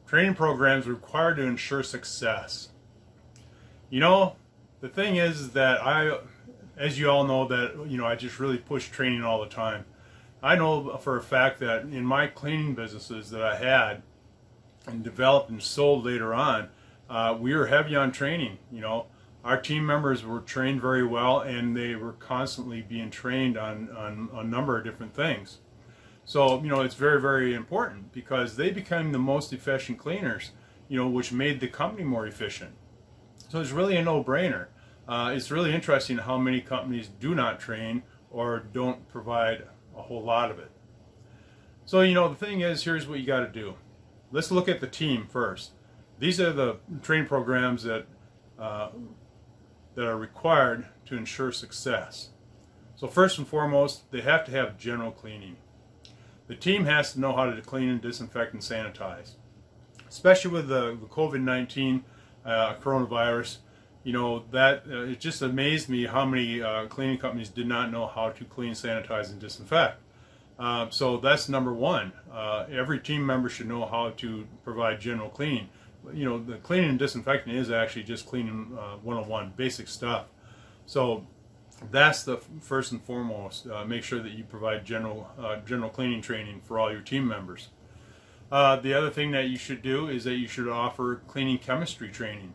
Training programs required to ensure success. You know, the thing is that as you all know, that I just really push training all the time. I know for a fact that in my cleaning businesses that I had and developed and sold later on, we were heavy on training. Our team members were trained very well, and they were constantly being trained on a number of different things. So, it's very, very important because they became the most efficient cleaners, which made the company more efficient. So it's really a no-brainer. It's really interesting how many companies do not train or don't provide a whole lot of it. So, the thing is, here's what you got to do. Let's look at the team first. These are the training programs that are required to ensure success. So first and foremost, they have to have general cleaning. The team has to know how to clean and disinfect and sanitize. Especially with the COVID-19 coronavirus, it just amazed me how many cleaning companies did not know how to clean, sanitize, and disinfect. So that's number one. Every team member should know how to provide general cleaning. The cleaning and disinfecting is actually just cleaning 101, basic stuff. So that's the first and foremost. Make sure that you provide general cleaning training for all your team members. The other thing that you should do is that you should offer cleaning chemistry training.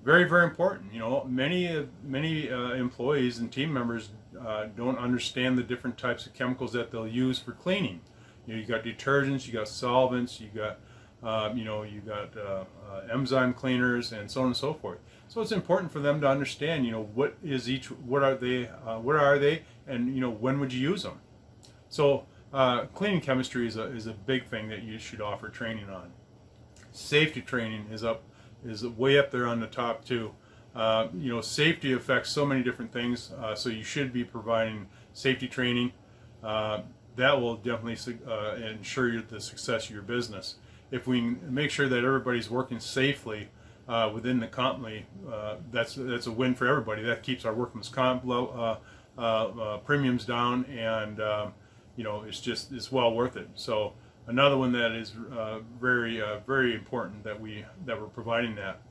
Very, very important. Many employees and team members don't understand the different types of chemicals that they'll use for cleaning. You got detergents, you got solvents, you got enzyme cleaners, and so on and so forth. So it's important for them to understand, what are they, and when would you use them. So cleaning chemistry is a big thing that you should offer training on. Safety training is way up there on the top too. Safety affects so many different things, so you should be providing safety training. That will definitely ensure the success of your business. If we make sure that everybody's working safely within the company, that's a win for everybody. That keeps our workman's comp premiums down, and it's well worth it. So another one that is very important that we're providing that.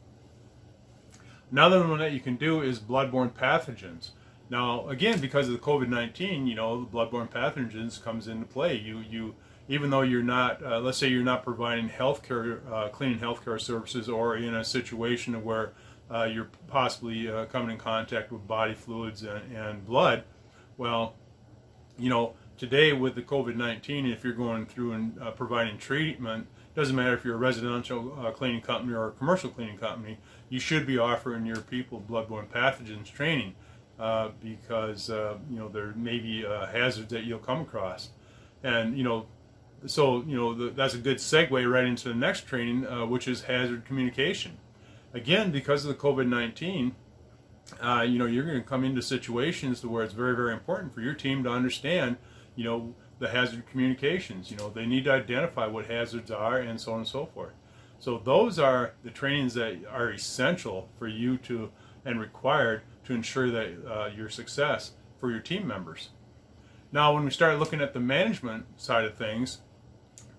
Another one that you can do is bloodborne pathogens. Now, again, because of the COVID-19, the bloodborne pathogens comes into play. You even though you're not, let's say you're not providing healthcare, cleaning healthcare services, or in a situation where you're possibly coming in contact with body fluids and blood. Well, today with the COVID-19, if you're going through and providing treatment, doesn't matter if you're a residential cleaning company or a commercial cleaning company, you should be offering your people bloodborne pathogens training because there may be hazards that you'll come across. And so that's a good segue right into the next training, which is hazard communication. Again, because of the COVID-19, you're going to come into situations where it's very, very important for your team to understand, the hazard communications. They need to identify what hazards are, and so on and so forth. So those are the trainings that are essential for you and required to ensure that your success for your team members. Now, when we start looking at the management side of things,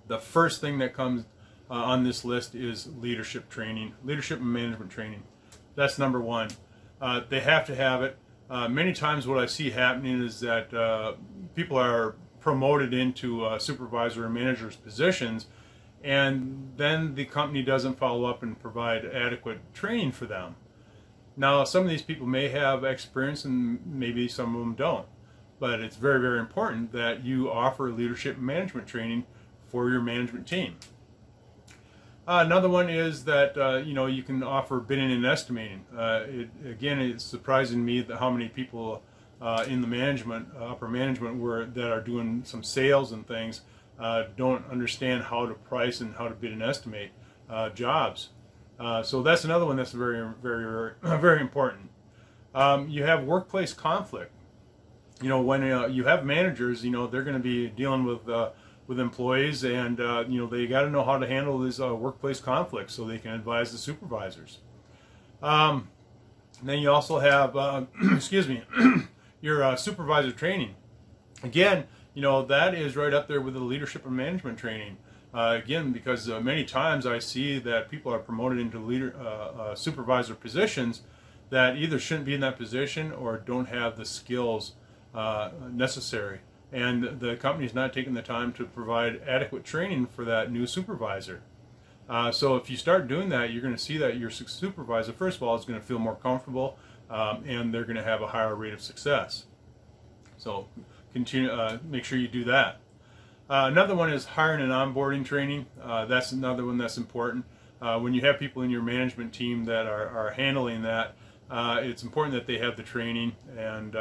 the first thing that comes on this list is leadership training, leadership and management training. That's number one. They have to have it. Many times what I see happening is that people are promoted into supervisor or manager's positions, and then the company doesn't follow up and provide adequate training for them. Now, some of these people may have experience and maybe some of them don't, but it's very, very important that you offer leadership and management training for your management team. Another one is that you can offer bidding and estimating. Again, it's surprising me that how many people in the management, upper management, that are doing some sales and things don't understand how to price and how to bid and estimate jobs. So that's another one that's very, very, very, very important. You have workplace conflict. When you have managers, they're going to be dealing with employees, and they got to know how to handle these workplace conflicts so they can advise the supervisors. Then you also have, excuse me, your supervisor training. Again, that is right up there with the leadership and management training. Again, because many times I see that people are promoted into supervisor positions that either shouldn't be in that position or don't have the skills necessary. And the company's not taking the time to provide adequate training for that new supervisor. So if you start doing that, you're going to see that your supervisor, first of all, is going to feel more comfortable, and they're going to have a higher rate of success. So continue, make sure you do that. Another one is hiring and onboarding training. That's another one that's important. When you have people in your management team that are handling that, it's important that they have the training, and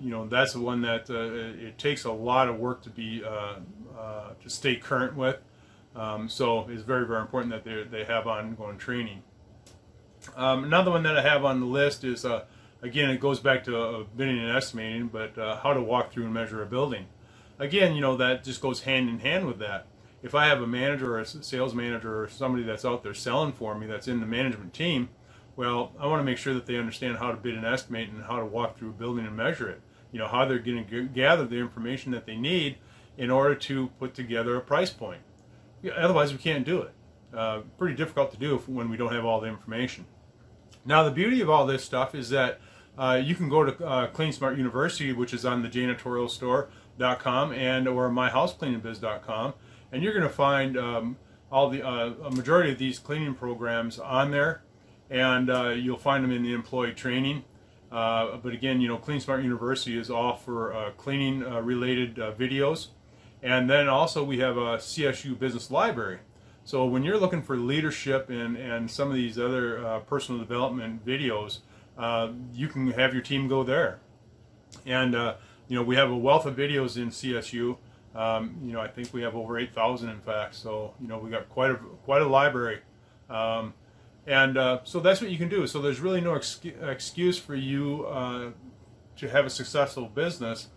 you know, that's the one that it takes a lot of work to be to stay current with. So it's very, very important that they have ongoing training. Another one that I have on the list is again, it goes back to bidding and estimating, but how to walk through and measure a building. Again, you know, that just goes hand in hand with that. If I have a manager or a sales manager or somebody that's out there selling for me that's in the management team, well, I want to make sure that they understand how to bid and estimate and how to walk through a building and measure it. You know, how they're going to gather the information that they need in order to put together a price point. Otherwise, we can't do it. Pretty difficult to do when we don't have all the information. Now, the beauty of all this stuff is that you can go to Clean Smart University, which is on the Janitorial Store.com and or myhousecleaningbiz.com, and you're going to find all the a majority of these cleaning programs on there, and you'll find them in the employee training. But again, you know, Clean Smart University is all for cleaning related videos, and then also we have a CSU Business Library. So when you're looking for leadership and some of these other personal development videos, you can have your team go there. And you know, we have a wealth of videos in CSU. You know, I think we have over 8,000 in fact. So you know, we got quite a library. So that's what you can do. So there's really no excuse for you to have a successful business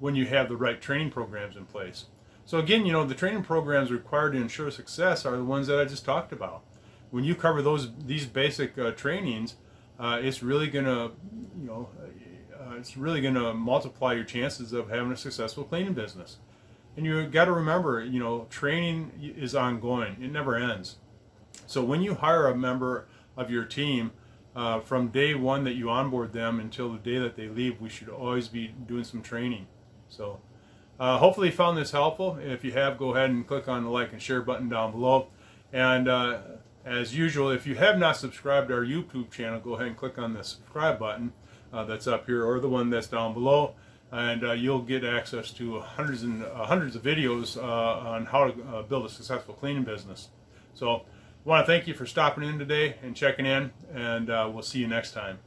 when you have the right training programs in place. So again, you know, the training programs required to ensure success are the ones that I just talked about. When you cover these basic trainings, it's really gonna, you know, it's really gonna multiply your chances of having a successful cleaning business. And you got to remember, you know, training is ongoing; it never ends. So when you hire a member of your team, from day one that you onboard them until the day that they leave, we should always be doing some training. So hopefully you found this helpful. If you have, go ahead and click on the like and share button down below. And as usual, if you have not subscribed to our YouTube channel, go ahead and click on the subscribe button that's up here or the one that's down below. And you'll get access to hundreds of videos on how to build a successful cleaning business. So I want to thank you for stopping in today and checking in, and we'll see you next time.